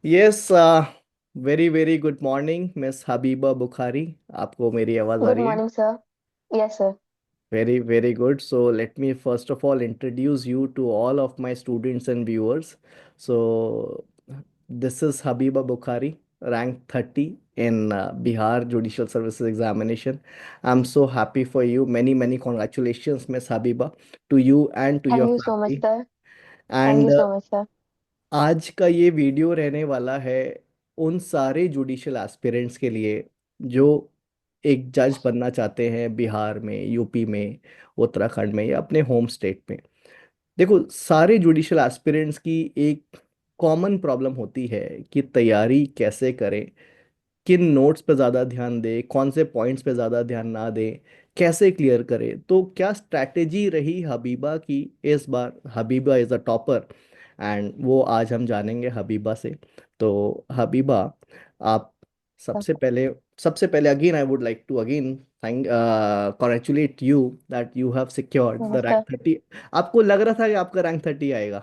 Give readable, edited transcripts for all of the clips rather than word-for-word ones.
Yes. Very very good morning miss Habiba Bukhari. आपको मेरी आवाज़ आ गुड रही है? Morning sir. Yes sir. Very, very good. So let me first of all introduce you to all of my students and viewers. So this is Habiba Bukhari, rank 30 in Bihar Judicial Services Examination. I'm so happy for you. Many, many congratulations, Miss Habiba, to you and to thank your you so much family. Sir. Thank And you so much sir. आज का ये video रहने वाला है उन सारे judicial aspirants के लिए जो एक जज बनना चाहते हैं बिहार में, यूपी में, उत्तराखंड में या अपने होम स्टेट में। देखो, सारे जुडिशियल एस्पिरेंट्स की एक कॉमन प्रॉब्लम होती है कि तैयारी कैसे करें, किन नोट्स पे ज़्यादा ध्यान दें, कौन से पॉइंट्स पे ज़्यादा ध्यान ना दें, कैसे क्लियर करें। तो क्या स्ट्रैटेजी रही हबीबा की इस बार? Habiba is a topper and वो आज हम जानेंगे हबीबा से। तो हबीबा, आप सबसे पहले सबसे पहले again I would like to again thank congratulate you that you have secured the rank नमस्कार 30। आपको लग रहा था कि आपका रैंक 30 आएगा?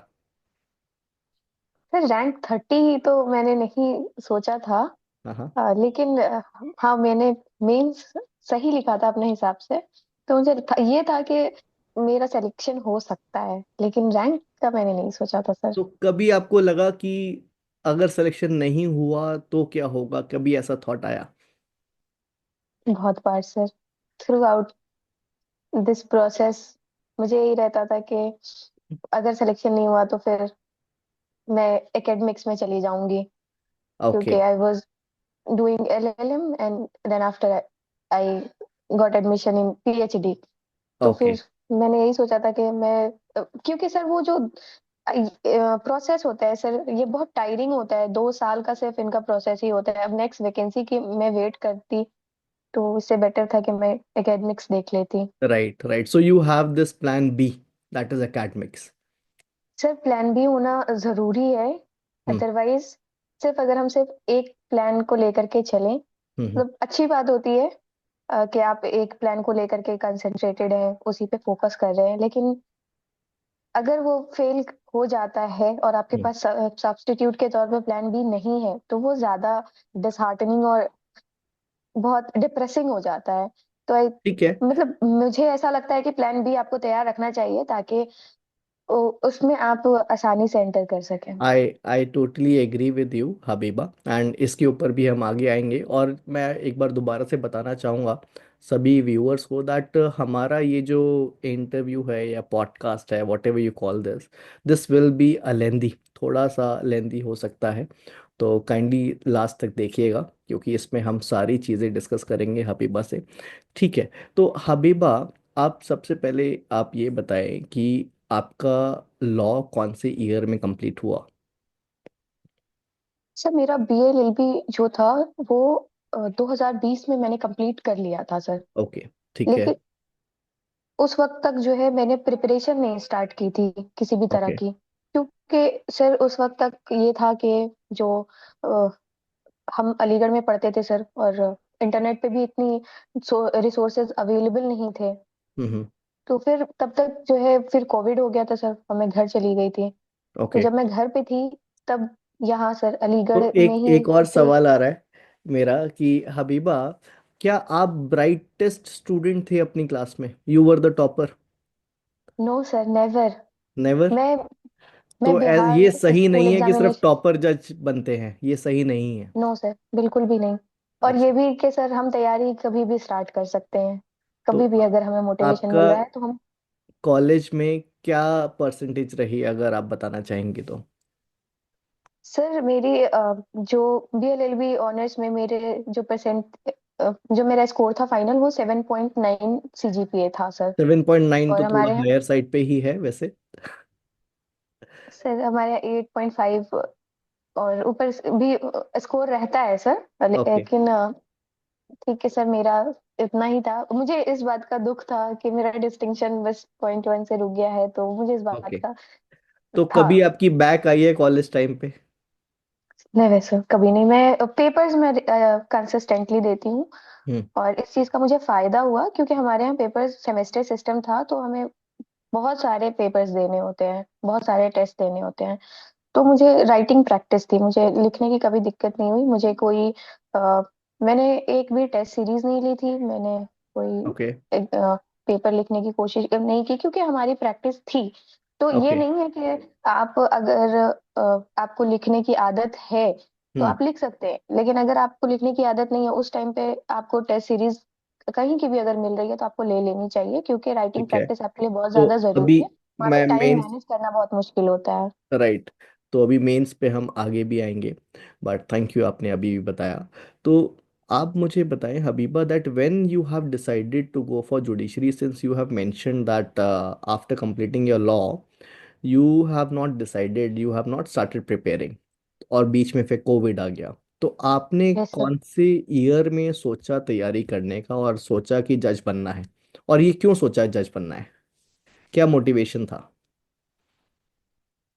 सर। रैंक 30 तो मैंने नहीं सोचा था। हाँ हाँ। लेकिन हाँ, मैंने मेंस सही लिखा था अपने हिसाब से। तो मुझे ये था कि मेरा सिलेक्शन हो सकता है, लेकिन रैंक का मैंने नहीं सोचा था सर। तो कभी आपको लगा कि अगर सिलेक्शन नहीं हुआ तो क्या होगा? कभी ऐसा थॉट आया? बहुत बार sir. Throughout this process मुझे यही रहता था कि अगर सिलेक्शन नहीं हुआ तो फिर मैं एकेडमिक्स में चली जाऊंगी, ओके। क्योंकि I was doing LLM and then after I got admission in PhD। तो ओके। फिर मैंने यही सोचा था कि मैं क्योंकि सर वो जो प्रोसेस होता है सर, ये बहुत टायरिंग होता है। 2 साल का सिर्फ इनका प्रोसेस ही होता है। अब नेक्स्ट वैकेंसी की मैं वेट करती, तो इससे बेटर था कि मैं एकेडमिक्स देख लेती। Right right, so you have this plan B, that is academics. Sir plan भी होना जरूरी है। हम्म अदरवाइज सिर्फ अगर हम सिर्फ एक प्लान को लेकर के चलें, हम्म। मतलब अच्छी बात होती है कि आप एक प्लान को लेकर के कंसंट्रेटेड हैं, उसी पे फोकस कर रहे हैं। लेकिन अगर वो फेल हो जाता है और आपके हम्म। पास सब्स्टिट्यूट के तौर पे प्लान बी नहीं है, तो वो ज्यादा डिसहार्टनिंग और बहुत डिप्रेसिंग हो जाता है। तो ठीक है। मतलब मुझे ऐसा लगता है कि प्लान बी आपको तैयार रखना चाहिए, ताकि उसमें आप आसानी से एंटर कर सकें। I I totally agree with you Habiba, and इसके ऊपर भी हम आगे आएंगे। और मैं एक बार दोबारा से बताना चाहूँगा सभी व्यूअर्स को दैट हमारा ये जो इंटरव्यू है या पॉडकास्ट है, whatever you call this, this will be a lengthy, थोड़ा सा लेंदी हो सकता है। तो काइंडली लास्ट तक देखिएगा क्योंकि इसमें हम सारी चीज़ें डिस्कस करेंगे हबीबा से। ठीक है। तो हबीबा, आप सबसे पहले आप ये बताएं कि आपका लॉ कौन से ईयर में कंप्लीट हुआ? सर मेरा BA LLB जो था वो 2020 में मैंने कंप्लीट कर लिया था सर। ओके। ठीक है। लेकिन उस वक्त तक जो है मैंने प्रिपरेशन नहीं स्टार्ट की थी किसी भी तरह ओके। की, क्योंकि सर उस वक्त तक ये था कि जो अ, हम अलीगढ़ में पढ़ते थे सर, और इंटरनेट पे भी इतनी रिसोर्सेज अवेलेबल नहीं थे। हम्म। तो फिर तब तक जो है फिर कोविड हो गया था सर, और मैं घर चली गई थी। तो ओके। जब मैं घर पे थी, तब यहाँ सर तो अलीगढ़ में एक ही एक और एक। सवाल आ रहा है मेरा कि हबीबा, क्या आप ब्राइटेस्ट स्टूडेंट थे अपनी क्लास में? You were the topper? No sir, never. Never? मैं मैं तो बिहार ये सही स्कूल नहीं है कि सिर्फ एग्जामिनेशन। टॉपर जज बनते हैं, ये सही नहीं है। नो सर, बिल्कुल भी नहीं। और अच्छा। ये भी कि सर हम तैयारी कभी भी स्टार्ट कर सकते हैं। तो कभी भी अगर हमें मोटिवेशन आपका मिल रहा है तो हम। कॉलेज में क्या परसेंटेज रही, अगर आप बताना चाहेंगे तो? सर मेरी जो BLLB ऑनर्स में मेरे जो परसेंट जो मेरा स्कोर था फाइनल, वो 7.9 CGPA था सर। 7.9 और तो थोड़ा हमारे यहाँ हायर साइड पे ही है वैसे। सर हमारे यहाँ 8.5 और ऊपर भी स्कोर रहता है सर। ओके। लेकिन ठीक है सर, मेरा इतना ही था। मुझे इस बात का दुख था कि मेरा डिस्टिंक्शन बस 0.1 से रुक गया है, तो मुझे इस बात ओके। का तो था। कभी आपकी बैक आई है कॉलेज टाइम पे? नहीं वैसे कभी नहीं। मैं पेपर्स में कंसिस्टेंटली देती हूँ, हम्म। और इस चीज का मुझे फायदा हुआ क्योंकि हमारे यहाँ पेपर्स सेमेस्टर सिस्टम था, तो हमें बहुत सारे पेपर्स देने होते हैं, बहुत सारे टेस्ट देने होते हैं। तो मुझे राइटिंग प्रैक्टिस थी, मुझे लिखने की कभी दिक्कत नहीं हुई। मुझे कोई मैंने एक भी टेस्ट सीरीज नहीं ली थी, मैंने कोई ओके। पेपर लिखने की कोशिश नहीं की, क्योंकि हमारी प्रैक्टिस थी। तो ये ओके। नहीं है कि आप अगर आपको लिखने की आदत है तो हम्म। आप लिख सकते हैं, लेकिन अगर आपको लिखने की आदत नहीं है, उस टाइम पे आपको टेस्ट सीरीज कहीं की भी अगर मिल रही है तो आपको ले लेनी चाहिए, क्योंकि राइटिंग ठीक है। प्रैक्टिस आपके लिए बहुत तो ज्यादा अभी जरूरी है। वहाँ पे मैं टाइम मेंस, मैनेज करना बहुत मुश्किल होता है। राइट, तो अभी मेंस पे हम आगे भी आएंगे, बट थैंक यू आपने अभी भी बताया। तो आप मुझे बताएं Habiba, that when you have decided to go for judiciary, since you have mentioned that after completing your law you have not decided, you have not started preparing, और बीच में फिर कोविड आ गया, तो आपने यस सर। कौन से ईयर में सोचा तैयारी करने का और सोचा कि जज बनना है, और ये क्यों सोचा जज बनना है, क्या मोटिवेशन था?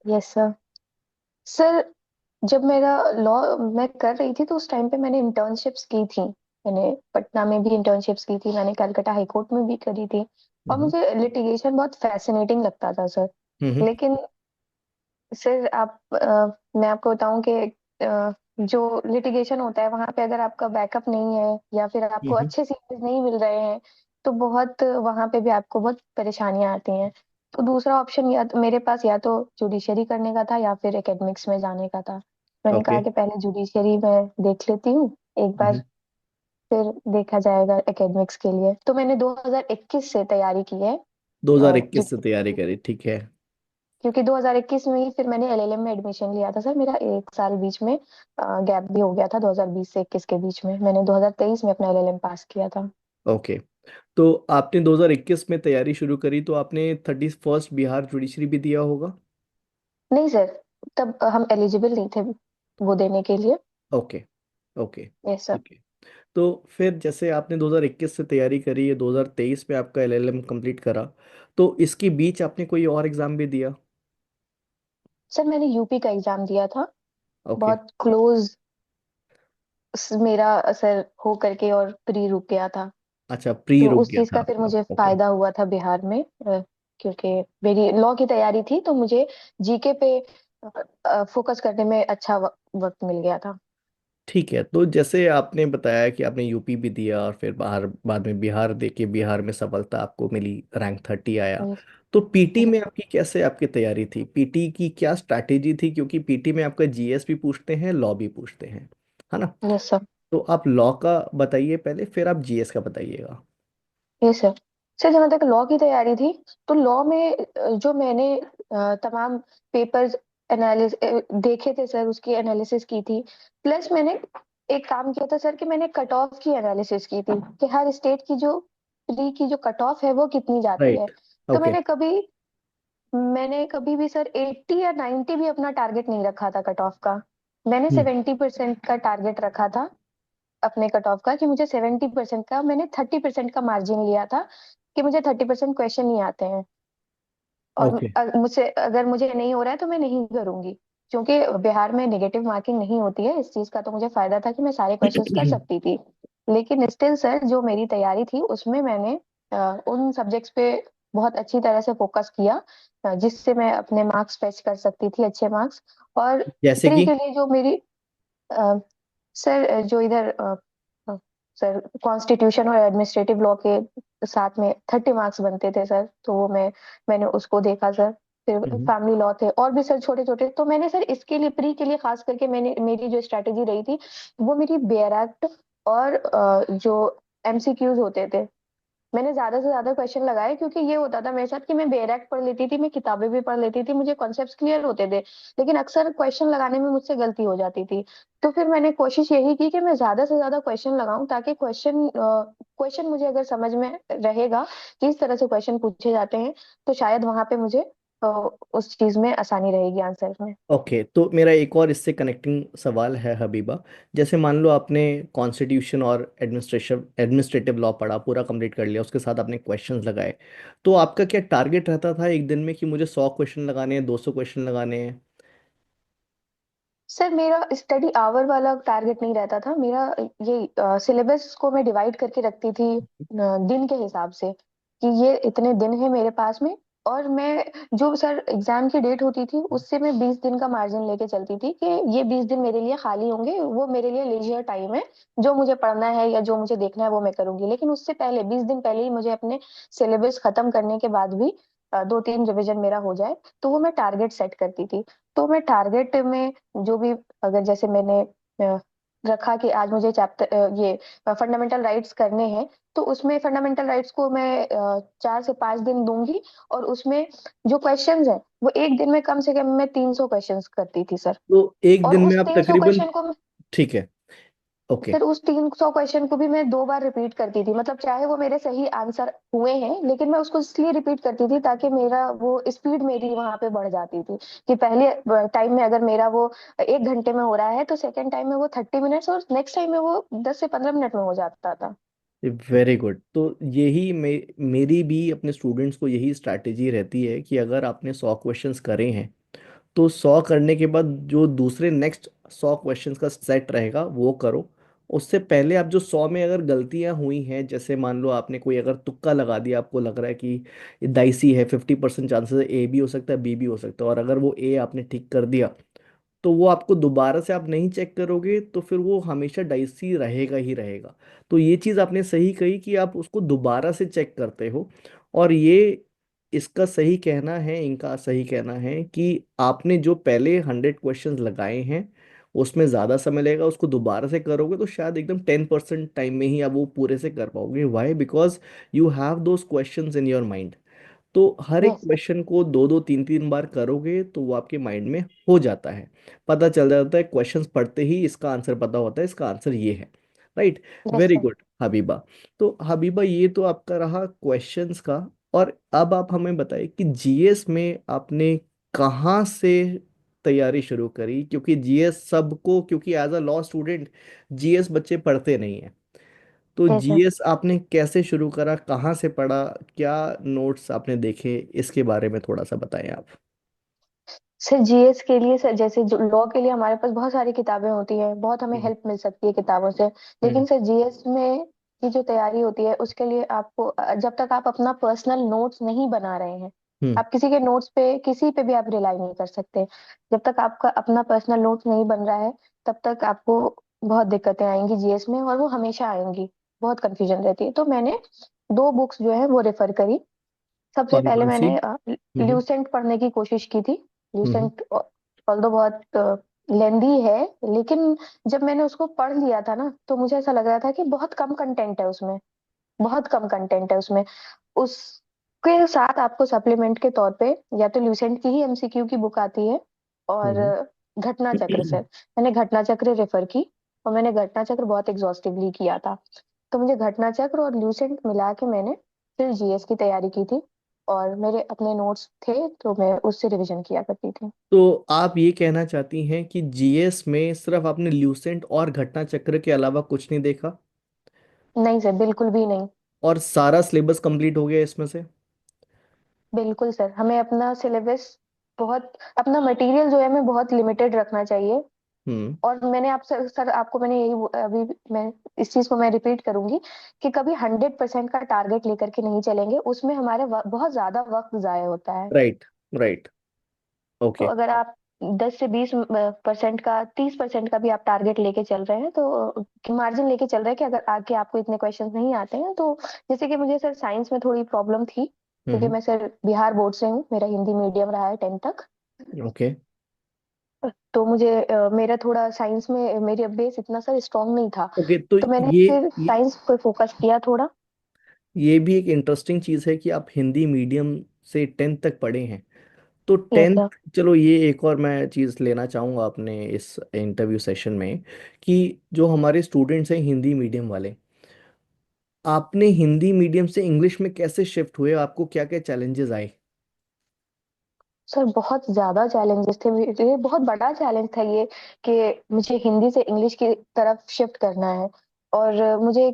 Yes sir. सर, जब मेरा लॉ मैं कर रही थी तो उस टाइम पे मैंने इंटर्नशिप्स की थी। मैंने पटना में भी इंटर्नशिप्स की थी, मैंने कलकत्ता हाई कोर्ट में भी करी थी। और हम्म। मुझे लिटिगेशन बहुत फैसिनेटिंग लगता था सर। हम्म। लेकिन सर मैं आपको बताऊं कि जो लिटिगेशन होता है वहां पे अगर आपका बैकअप नहीं है या फिर आपको हम्म। अच्छे सीनियर्स नहीं मिल रहे हैं, तो बहुत वहां पे भी आपको बहुत परेशानियां आती हैं। तो दूसरा ऑप्शन या तो मेरे पास या तो जुडिशरी करने का था या फिर एकेडमिक्स में जाने का था। मैंने ओके। कहा कि पहले जुडिशरी में देख लेती हूँ एक बार, हम्म। फिर देखा जाएगा एकेडमिक्स के लिए। तो मैंने 2021 से तैयारी की है। 2021 से क्योंकि तैयारी करी, ठीक है। 2021 में ही फिर मैंने एलएलएम में एडमिशन लिया था सर। मेरा एक साल बीच में गैप भी हो गया था, 2020 से 21 के बीच में। मैंने 2023 में अपना एलएलएम पास किया था। ओके। तो आपने 2021 में तैयारी शुरू करी, तो आपने 31st बिहार जुडिशरी भी दिया होगा? नहीं सर, तब हम एलिजिबल नहीं थे वो देने के लिए। ओके। ओके। Yes sir. ठीक है। तो फिर जैसे आपने 2021 से तैयारी करी, ये 2023 में आपका एलएलएम कंप्लीट करा, तो इसके बीच आपने कोई और एग्जाम भी दिया? सर मैंने यूपी का एग्जाम दिया था, ओके। बहुत क्लोज मेरा सर हो करके, और प्री रुक गया था। अच्छा, प्री तो रुक उस गया चीज था का फिर आपका, मुझे ओके। फायदा हुआ था बिहार में, क्योंकि मेरी लॉ की तैयारी थी तो मुझे जीके पे फोकस करने में अच्छा वक्त मिल गया था। ठीक है, तो जैसे आपने बताया कि आपने यूपी भी दिया और फिर बाहर बाद में बिहार दे के बिहार में सफलता आपको मिली, रैंक 30 आया, यस। तो पीटी में आपकी कैसे आपकी तैयारी थी, पीटी की क्या स्ट्रैटेजी थी, क्योंकि पीटी में आपका जीएस भी पूछते हैं, लॉ भी पूछते हैं, है ना? Yes sir. तो आप लॉ का बताइए पहले, फिर आप जीएस का बताइएगा। Yes sir. सर जहाँ तक लॉ की तैयारी थी, तो लॉ में जो मैंने तमाम पेपर्स एनालिस देखे थे सर, उसकी एनालिसिस की थी। प्लस मैंने एक काम किया था सर कि मैंने कट ऑफ की एनालिसिस की थी कि हर स्टेट की जो प्री की जो कट ऑफ है वो कितनी जाती है। राइट। तो ओके। मैंने कभी भी सर 80 या 90 भी अपना टारगेट नहीं रखा था कट ऑफ का। मैंने हम्म। 70% का टारगेट रखा था अपने कट ऑफ का, कि मुझे 70% का, मैंने 30% का मार्जिन लिया था कि मुझे 30% क्वेश्चन नहीं आते हैं। और ओके। मुझसे अगर मुझे नहीं हो रहा है तो मैं नहीं करूंगी, क्योंकि बिहार में नेगेटिव मार्किंग नहीं होती है इस चीज का। तो मुझे फायदा था कि मैं सारे क्वेश्चंस कर सकती थी। लेकिन स्टिल सर जो मेरी तैयारी थी उसमें मैंने उन सब्जेक्ट्स पे बहुत अच्छी तरह से फोकस किया, जिससे मैं अपने मार्क्स फेच कर सकती थी, अच्छे मार्क्स। और जैसे प्री कि? के लिए जो मेरी अ, सर जो इधर अ, सर कॉन्स्टिट्यूशन और एडमिनिस्ट्रेटिव लॉ के साथ में 30 मार्क्स बनते थे सर, तो वो मैंने उसको देखा सर। फिर हम्म। फैमिली लॉ थे और भी सर छोटे छोटे। तो मैंने सर इसके लिए प्री के लिए खास करके मैंने मेरी जो स्ट्रैटेजी रही थी वो मेरी बेयर एक्ट और जो एमसीक्यूज होते थे, मैंने ज्यादा से ज्यादा क्वेश्चन लगाए। क्योंकि ये होता था मेरे साथ कि मैं बेरैक पढ़ लेती थी, मैं किताबें भी पढ़ लेती थी, मुझे कॉन्सेप्ट्स क्लियर होते थे, लेकिन अक्सर क्वेश्चन लगाने में मुझसे गलती हो जाती थी। तो फिर मैंने कोशिश यही की कि मैं ज्यादा से ज्यादा क्वेश्चन लगाऊं, ताकि क्वेश्चन मुझे अगर समझ में रहेगा कि इस तरह से क्वेश्चन पूछे जाते हैं, तो शायद वहां पे मुझे अ, उस चीज में आसानी रहेगी आंसर में। ओके, तो मेरा एक और इससे कनेक्टिंग सवाल है हबीबा, जैसे मान लो आपने कॉन्स्टिट्यूशन और एडमिनिस्ट्रेशन एडमिनिस्ट्रेटिव लॉ पढ़ा, पूरा कंप्लीट कर लिया, उसके साथ आपने क्वेश्चंस लगाए, तो आपका क्या टारगेट रहता था एक दिन में कि मुझे 100 क्वेश्चन लगाने हैं, 200 क्वेश्चन लगाने हैं? सर मेरा स्टडी आवर वाला टारगेट नहीं रहता था मेरा। ये सिलेबस को मैं डिवाइड करके रखती थी दिन के हिसाब से, कि ये इतने दिन है मेरे पास में, और मैं, जो सर एग्जाम की डेट होती थी उससे मैं 20 दिन का मार्जिन लेके चलती थी कि ये 20 दिन मेरे लिए खाली होंगे, वो मेरे लिए लेजर टाइम है, जो मुझे पढ़ना है या जो मुझे देखना है वो मैं करूंगी। लेकिन उससे पहले 20 दिन पहले ही मुझे अपने सिलेबस खत्म करने के बाद भी 2-3 रिवीजन मेरा हो जाए, तो वो मैं टारगेट सेट करती थी। तो मैं टारगेट में जो भी, अगर जैसे मैंने रखा कि आज मुझे चैप्टर ये फंडामेंटल राइट्स करने हैं, तो उसमें फंडामेंटल राइट्स को मैं 4 से 5 दिन दूंगी। और उसमें जो क्वेश्चंस है वो एक दिन में कम से कम मैं 300 क्वेश्चंस करती थी सर। तो एक और दिन में उस आप तीन सौ तकरीबन, क्वेश्चन को ठीक है, ओके। फिर उस 300 क्वेश्चन को भी मैं 2 बार रिपीट करती थी, मतलब चाहे वो मेरे सही आंसर हुए हैं, लेकिन मैं उसको इसलिए रिपीट करती थी ताकि मेरा वो स्पीड मेरी वहां पे बढ़ जाती थी। कि पहले टाइम में अगर मेरा वो 1 घंटे में हो रहा है, तो सेकंड टाइम में वो 30 मिनट्स, और नेक्स्ट टाइम में वो 10 से 15 मिनट में हो जाता था। Very good. तो यही मेरी भी अपने स्टूडेंट्स को यही स्ट्रैटेजी रहती है कि अगर आपने 100 क्वेश्चंस करे हैं, तो 100 करने के बाद जो दूसरे नेक्स्ट 100 क्वेश्चंस का सेट रहेगा वो करो। उससे पहले आप जो 100 में अगर गलतियां हुई हैं, जैसे मान लो आपने कोई अगर तुक्का लगा दिया, आपको लग रहा है कि डाइसी है, 50% चांसेस है ए भी हो सकता है बी भी हो सकता है, और अगर वो ए आपने ठीक कर दिया, तो वो आपको दोबारा से आप नहीं चेक करोगे तो फिर वो हमेशा डाइसी रहेगा ही रहेगा। तो ये चीज़ आपने सही कही कि आप उसको दोबारा से चेक करते हो। और ये इसका सही कहना है, इनका सही कहना है कि आपने जो पहले 100 क्वेश्चंस लगाए हैं उसमें ज़्यादा समय लगेगा, उसको दोबारा से करोगे तो शायद एकदम 10% टाइम में ही आप वो पूरे से कर पाओगे। Why? Because you have those questions in your mind. तो हर एक यस सर। क्वेश्चन को दो दो तीन तीन बार करोगे तो वो आपके माइंड में हो जाता है, पता चल जाता है, क्वेश्चंस पढ़ते ही इसका आंसर पता होता है, इसका आंसर ये है। Right. Yes very sir. Good Habiba. तो हबीबा, ये तो आपका रहा क्वेश्चंस का। और अब आप हमें बताइए कि जीएस में आपने कहाँ से तैयारी शुरू करी, क्योंकि जीएस सबको, क्योंकि as a law student GS बच्चे पढ़ते नहीं है। तो यस सर। जीएस आपने कैसे शुरू करा, कहाँ से पढ़ा, क्या नोट्स आपने देखे, इसके बारे में थोड़ा सा बताएं आप। सर जीएस के लिए, सर जैसे लॉ के लिए हमारे पास बहुत सारी किताबें होती हैं, बहुत हमें हम्म। हेल्प मिल सकती है किताबों से। हम्म। लेकिन सर जीएस में की जो तैयारी होती है उसके लिए आपको, जब तक आप अपना पर्सनल नोट्स नहीं बना रहे हैं, हम्म। आप किसी के नोट्स पे, किसी पे भी आप रिलाई नहीं कर सकते। जब तक आपका अपना पर्सनल नोट्स नहीं बन रहा है, तब तक आपको बहुत दिक्कतें आएंगी जीएस में, और वो हमेशा आएंगी। बहुत कंफ्यूजन रहती है। तो मैंने 2 बुक्स जो है वो रेफर करी। सबसे कौन पहले कौन सी? मैंने हम्म। ल्यूसेंट पढ़ने की कोशिश की थी। हम्म। ल्यूसेंट ऑल्दो बहुत लेंदी है, लेकिन जब मैंने उसको पढ़ लिया था ना, तो मुझे ऐसा लग रहा था कि बहुत कम कंटेंट है उसमें, बहुत कम कंटेंट है उसमें। उसके साथ आपको सप्लीमेंट के तौर पे या तो ल्यूसेंट की ही एमसीक्यू की बुक आती है, और हम्म। घटना चक्र हम्म। सर। मैंने घटना चक्र रेफर की, और मैंने घटना चक्र बहुत एग्जॉस्टिवली किया था। तो मुझे घटना चक्र और ल्यूसेंट मिला के मैंने फिर जीएस की तैयारी की थी। और मेरे अपने नोट्स थे, तो मैं उससे रिवीजन किया करती थी। तो आप ये कहना चाहती हैं कि जीएस में सिर्फ आपने ल्यूसेंट और घटना चक्र के अलावा कुछ नहीं देखा, नहीं सर, बिल्कुल भी नहीं। और सारा सिलेबस कंप्लीट हो गया इसमें से? बिल्कुल सर, हमें अपना सिलेबस बहुत, अपना मटेरियल जो है हमें बहुत लिमिटेड रखना चाहिए। हम्म। और मैंने आप सर आपको मैंने यही अभी मैं इस चीज को मैं रिपीट करूंगी कि कभी 100% का टारगेट लेकर के नहीं चलेंगे, उसमें हमारे बहुत ज्यादा वक्त जाया होता है। राइट। राइट। तो ओके। अगर आप 10 से 20% का, 30% का भी आप टारगेट लेके चल रहे हैं, तो मार्जिन लेके चल रहे हैं कि अगर आगे आपको इतने क्वेश्चंस नहीं आते हैं तो, जैसे कि मुझे सर साइंस में थोड़ी प्रॉब्लम थी, क्योंकि हम्म। मैं सर बिहार बोर्ड से हूँ, मेरा हिंदी मीडियम रहा है 10 तक। ओके। तो मुझे मेरा थोड़ा साइंस में मेरी बेस इतना सर स्ट्रांग नहीं था। ओके। तो तो मैंने ये फिर ये साइंस पे फोकस किया थोड़ा। ये भी एक इंटरेस्टिंग चीज़ है कि आप हिंदी मीडियम से 10th तक पढ़े हैं। तो यस सर। 10th, चलो ये एक और मैं चीज़ लेना चाहूँगा अपने इस इंटरव्यू सेशन में, कि जो हमारे स्टूडेंट्स हैं हिंदी मीडियम वाले, आपने हिंदी मीडियम से इंग्लिश में कैसे शिफ्ट हुए, आपको क्या क्या चैलेंजेस आए? सर बहुत ज्यादा चैलेंजेस थे, ये बहुत बड़ा चैलेंज था ये, कि मुझे हिंदी से इंग्लिश की तरफ शिफ्ट करना है। और मुझे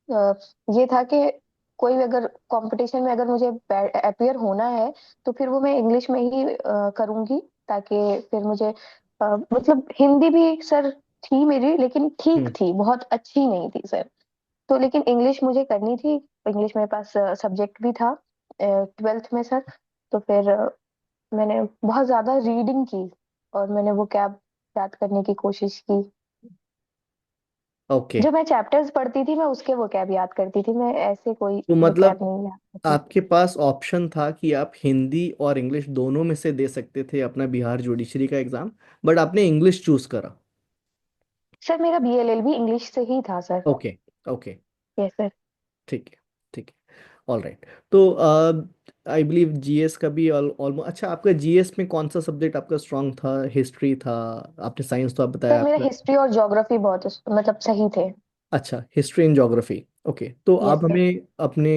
अ, ये था कि कोई भी अगर कंपटीशन में अगर मुझे अपियर होना है, तो फिर वो मैं इंग्लिश में ही करूंगी, ताकि फिर मुझे मतलब हिंदी भी सर थी मेरी, लेकिन ठीक हम्म। थी, बहुत अच्छी नहीं थी सर। तो लेकिन इंग्लिश मुझे करनी थी। इंग्लिश मेरे पास सब्जेक्ट भी था 12th में सर। तो फिर मैंने बहुत ज्यादा रीडिंग की और मैंने वो कैब याद करने की कोशिश की। ओके। जो मैं चैप्टर्स पढ़ती थी मैं उसके वो कैब याद करती थी, मैं ऐसे कोई तो वो कैब मतलब नहीं याद करती थी। आपके पास ऑप्शन था कि आप हिंदी और इंग्लिश दोनों में से दे सकते थे अपना बिहार जुडिशरी का एग्जाम, बट आपने इंग्लिश चूज करा। सर मेरा बीएलएल भी इंग्लिश से ही था sir. Okay. Okay. Yes sir. ठीक है। ठीक है। All right. तो आई बिलीव जीएस का भी ऑलमोस्ट, अच्छा आपका जीएस में कौन सा सब्जेक्ट आपका स्ट्रांग था? हिस्ट्री था? आपने साइंस तो आप सर बताया मेरा आपका। हिस्ट्री और ज्योग्राफी बहुत मतलब सही थे। अच्छा, हिस्ट्री एंड ज्योग्राफी। ओके, तो यस आप सर। हमें अपने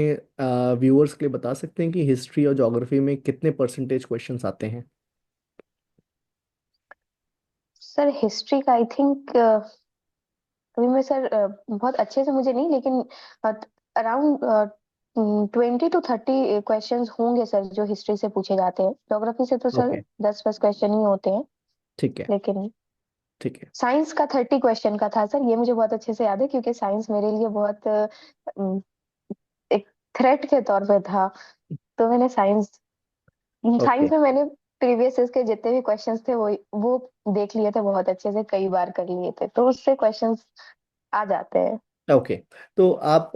व्यूअर्स के लिए बता सकते हैं कि हिस्ट्री और ज्योग्राफी में कितने परसेंटेज क्वेश्चंस आते हैं? सर हिस्ट्री का आई थिंक अभी मैं सर बहुत अच्छे से मुझे नहीं, लेकिन अराउंड 20 to 30 क्वेश्चंस होंगे सर जो हिस्ट्री से पूछे जाते हैं। ज्योग्राफी से तो सर ओके। 10 बस क्वेश्चन ही होते हैं। ठीक है। लेकिन ठीक है। साइंस का 30 क्वेश्चन का था सर, ये मुझे बहुत अच्छे से याद है क्योंकि साइंस मेरे लिए बहुत एक थ्रेट के तौर पे था। तो मैंने साइंस ओके। साइंस में मैंने प्रीवियस इसके जितने भी क्वेश्चंस थे वो देख लिए थे बहुत अच्छे से, कई बार कर लिए थे, तो उससे क्वेश्चंस आ जाते हैं। ओके। तो आप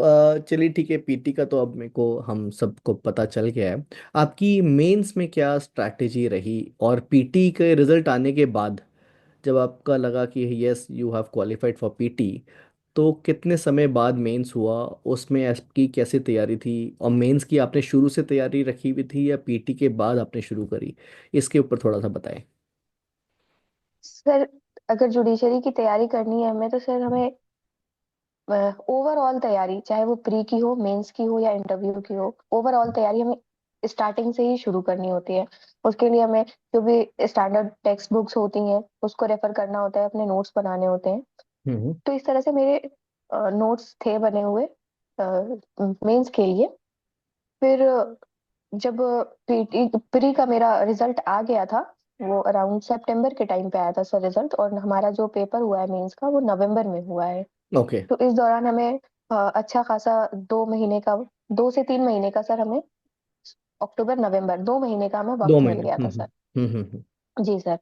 चलिए ठीक है, पीटी का तो अब मेरे को हम सबको पता चल गया है। आपकी मेंस में क्या स्ट्रैटेजी रही, और पीटी के रिजल्ट आने के बाद जब आपका लगा कि yes you have qualified for PT, तो कितने समय बाद मेंस हुआ? उसमें आपकी कैसी तैयारी थी? और मेंस की आपने शुरू से तैयारी रखी हुई थी या पीटी के बाद आपने शुरू करी? इसके ऊपर थोड़ा सा बताएं। सर अगर जुडिशरी की तैयारी करनी है हमें तो सर हमें ओवरऑल तैयारी, चाहे वो प्री की हो, मेंस की हो या इंटरव्यू की हो, ओवरऑल तैयारी हमें स्टार्टिंग से ही शुरू करनी होती है। उसके लिए हमें जो भी स्टैंडर्ड टेक्स्ट बुक्स होती हैं उसको रेफर करना होता है, अपने नोट्स बनाने होते हैं। हम्म। तो इस तरह से मेरे नोट्स थे बने हुए मेंस के लिए। फिर जब पीटी प्री का मेरा रिजल्ट आ गया था, वो अराउंड सितंबर के टाइम पे आया था सर रिजल्ट, और हमारा जो पेपर हुआ है मेंस का वो नवंबर में हुआ है। ओके। तो इस दौरान हमें अच्छा खासा 2 महीने का, 2 से 3 महीने का सर हमें, अक्टूबर नवंबर 2 महीने का हमें दो वक्त मिल महीने गया था हम्म। सर। हम्म। जी सर।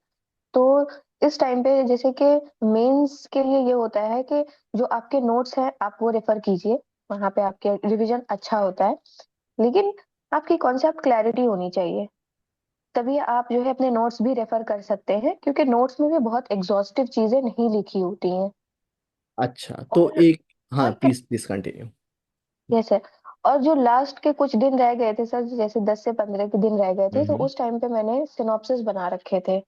तो इस टाइम पे जैसे कि मेंस के लिए ये होता है कि जो आपके नोट्स हैं आप वो रेफर कीजिए, वहां पे आपके रिवीजन अच्छा होता है। लेकिन आपकी कॉन्सेप्ट क्लैरिटी होनी चाहिए, तभी आप जो है अपने नोट्स भी रेफर कर सकते हैं, क्योंकि नोट्स में भी बहुत एग्जॉस्टिव चीजें नहीं लिखी होती हैं। अच्छा, तो और एक, हाँ और प्लीज प्लीज कंटिन्यू। यस है। और जो लास्ट के कुछ दिन रह गए थे सर, जैसे 10 से 15 के दिन रह गए थे, तो हम्म। उस टाइम पे मैंने सिनॉप्सिस बना रखे थे।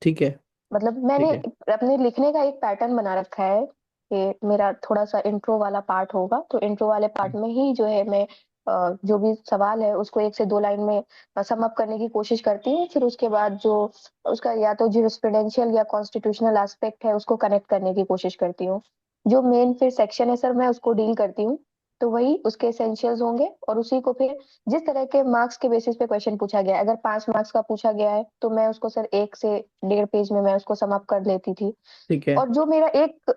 ठीक है। मतलब मैंने ठीक है। अपने लिखने का एक पैटर्न बना रखा है कि मेरा थोड़ा सा इंट्रो वाला पार्ट होगा, तो इंट्रो वाले पार्ट में ही जो है मैं जो भी सवाल है उसको 1 से 2 लाइन में सम अप करने की कोशिश करती हूँ। फिर उसके बाद जो उसका या तो ज्यूरिस्प्रूडेंशियल या कॉन्स्टिट्यूशनल एस्पेक्ट है उसको कनेक्ट करने की कोशिश करती हूँ। जो मेन फिर सेक्शन है सर मैं उसको डील करती हूँ। तो वही उसके एसेंशियल्स होंगे, और उसी को फिर जिस तरह के मार्क्स के बेसिस पे क्वेश्चन पूछा गया है, अगर 5 मार्क्स का पूछा गया है तो मैं उसको सर 1 से 1.5 पेज में मैं उसको समाप्त कर लेती थी। ठीक है। और जो मेरा एक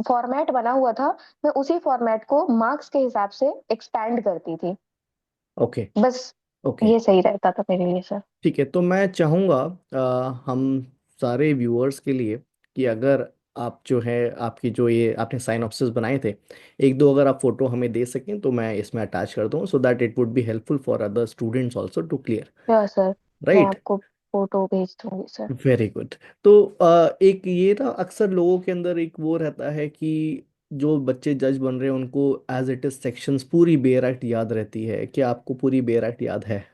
फॉर्मेट बना हुआ था, मैं उसी फॉर्मेट को मार्क्स के हिसाब से एक्सपैंड करती थी। ओके। बस ओके। ये सही रहता था मेरे लिए सर। ठीक है, तो मैं चाहूँगा हम सारे व्यूअर्स के लिए कि अगर आप जो है, आपकी जो ये आपने साइनॉप्सिस बनाए थे, एक दो अगर आप फोटो हमें दे सकें तो मैं इसमें अटैच कर दूँ, so that it would be helpful for other students also to clear. Sure sir, मैं राइट। आपको फोटो भेज दूंगी सर। Very good. तो एक ये ना अक्सर लोगों के अंदर एक वो रहता है कि जो बच्चे जज बन रहे हैं उनको एज इट इज सेक्शंस पूरी बेयर एक्ट याद रहती है। क्या आपको पूरी बेयर एक्ट याद है?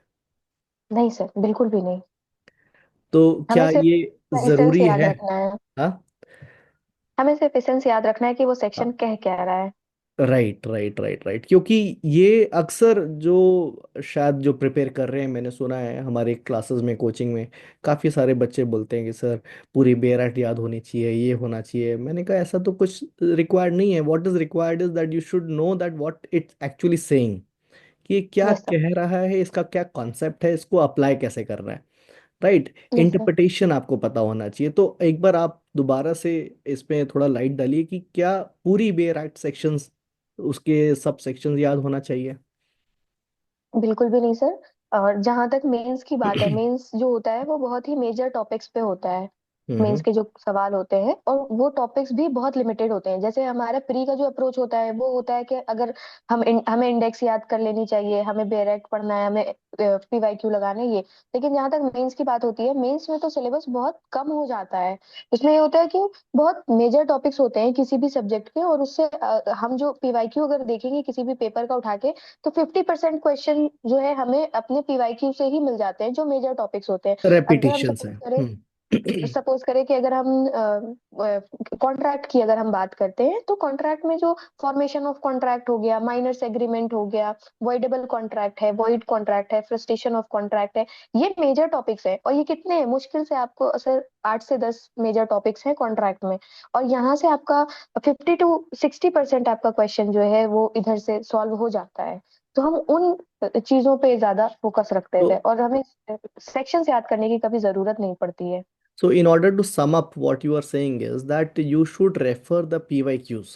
नहीं सर, बिल्कुल भी नहीं। तो हमें क्या ये सिर्फ एसेंस जरूरी याद है? रखना है। हाँ। हमें सिर्फ एसेंस याद रखना है कि वो सेक्शन कह क्या रहा है। राइट राइट राइट राइट, क्योंकि ये अक्सर जो शायद जो प्रिपेयर कर रहे हैं, मैंने सुना है हमारे क्लासेस में, कोचिंग में काफ़ी सारे बच्चे बोलते हैं कि सर पूरी बेरहट याद होनी चाहिए, ये होना चाहिए। मैंने कहा ऐसा तो कुछ रिक्वायर्ड नहीं है। What is required is that you should know that what it's actually saying, कि ये क्या यस सर। कह रहा है, इसका क्या कॉन्सेप्ट है, इसको अप्लाई कैसे कर रहा है। राइट। Yes sir. इंटरप्रिटेशन आपको पता होना चाहिए। तो एक बार आप दोबारा से इसमें थोड़ा लाइट डालिए कि क्या पूरी बेयर एक्ट सेक्शंस, उसके सब सेक्शंस याद होना चाहिए? बिल्कुल भी नहीं सर। और जहां तक मेंस की बात है, मेंस जो होता है वो बहुत ही मेजर टॉपिक्स पे होता है। मेंस हम्म। के जो सवाल होते हैं और वो टॉपिक्स भी बहुत लिमिटेड होते हैं। जैसे हमारा प्री का जो अप्रोच होता है वो होता है कि अगर हमें इंडेक्स याद कर लेनी चाहिए, हमें बेरेक्ट पढ़ना है, हमें पीवाईक्यू लगाना है ये। लेकिन जहां तक मेंस की बात होती है, मेंस में तो सिलेबस बहुत कम हो जाता है। उसमें ये होता है कि बहुत मेजर टॉपिक्स होते हैं किसी भी सब्जेक्ट के, और उससे हम जो पीवाईक्यू अगर देखेंगे किसी भी पेपर का उठा के, तो 50% क्वेश्चन जो है हमें अपने पीवाईक्यू से ही मिल जाते हैं, जो मेजर टॉपिक्स होते हैं। अगर हम रेपिटेशंस सपोज है। करें सपोज करें कि अगर हम कॉन्ट्रैक्ट की अगर हम बात करते हैं, तो कॉन्ट्रैक्ट में जो फॉर्मेशन ऑफ कॉन्ट्रैक्ट हो गया, माइनर्स एग्रीमेंट हो गया, वॉइडेबल कॉन्ट्रैक्ट है, वॉइड कॉन्ट्रैक्ट है, फ्रस्ट्रेशन ऑफ कॉन्ट्रैक्ट है, ये मेजर टॉपिक्स है। और ये कितने हैं, मुश्किल से आपको सर 8 से 10 मेजर टॉपिक्स हैं कॉन्ट्रैक्ट में। और यहाँ से आपका 50 to 60% आपका क्वेश्चन जो है वो इधर से सॉल्व हो जाता है। तो हम उन चीजों पे ज्यादा फोकस रखते तो थे, और हमें सेक्शन याद करने की कभी जरूरत नहीं पड़ती है। So in order to sum up, what you are saying is that you should refer the PYQs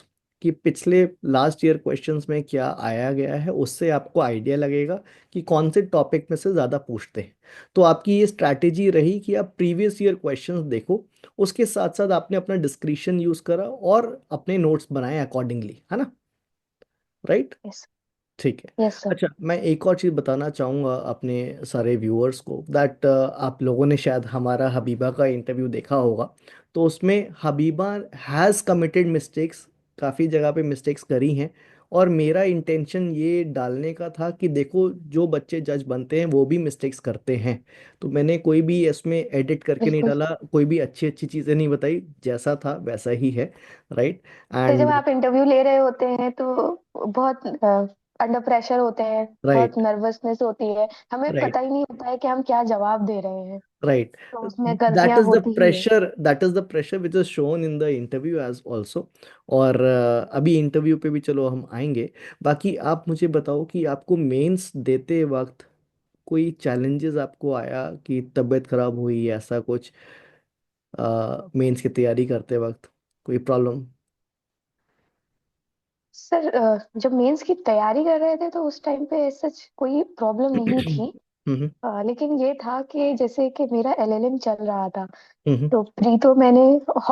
कि पिछले लास्ट ईयर क्वेश्चंस में क्या आया गया है, उससे आपको आइडिया लगेगा कि कौन से टॉपिक में से ज़्यादा पूछते हैं। तो आपकी ये स्ट्रैटेजी रही कि आप प्रीवियस ईयर क्वेश्चंस देखो, उसके साथ साथ आपने अपना डिस्क्रिप्शन यूज़ करा और अपने नोट्स बनाए अकॉर्डिंगली, है ना? राइट। यस। ठीक है। Yes sir. अच्छा, मैं एक और चीज़ बताना चाहूँगा अपने सारे व्यूअर्स को दैट आप लोगों ने शायद हमारा हबीबा का इंटरव्यू देखा होगा। तो उसमें हबीबा हैज़ कमिटेड मिस्टेक्स, काफ़ी जगह पे मिस्टेक्स करी हैं। और मेरा इंटेंशन ये डालने का था कि देखो, जो बच्चे जज बनते हैं वो भी मिस्टेक्स करते हैं। तो मैंने कोई भी इसमें एडिट करके नहीं बिल्कुल। डाला, कोई भी अच्छी अच्छी चीज़ें नहीं बताई, जैसा था वैसा ही है। राइट। तो जब एंड आप इंटरव्यू ले रहे होते हैं तो बहुत अंडर प्रेशर होते हैं, बहुत राइट। नर्वसनेस होती है, हमें राइट। पता ही नहीं होता है कि हम क्या जवाब दे रहे हैं। Right. तो उसमें That गलतियां is the होती ही है। pressure. That is the pressure which is shown in the interview as also. और अभी इंटरव्यू पे भी चलो हम आएंगे। बाकी आप मुझे बताओ कि आपको मेंस देते वक्त कोई चैलेंजेस आपको आया कि तबीयत खराब हुई, ऐसा कुछ मेंस की तैयारी करते वक्त कोई प्रॉब्लम? सर जब मेंस की तैयारी कर रहे थे तो उस टाइम पे सच कोई प्रॉब्लम नहीं थी। हम्म। लेकिन ये था कि जैसे कि मेरा एलएलएम चल रहा था, हम्म। तो प्री तो मैंने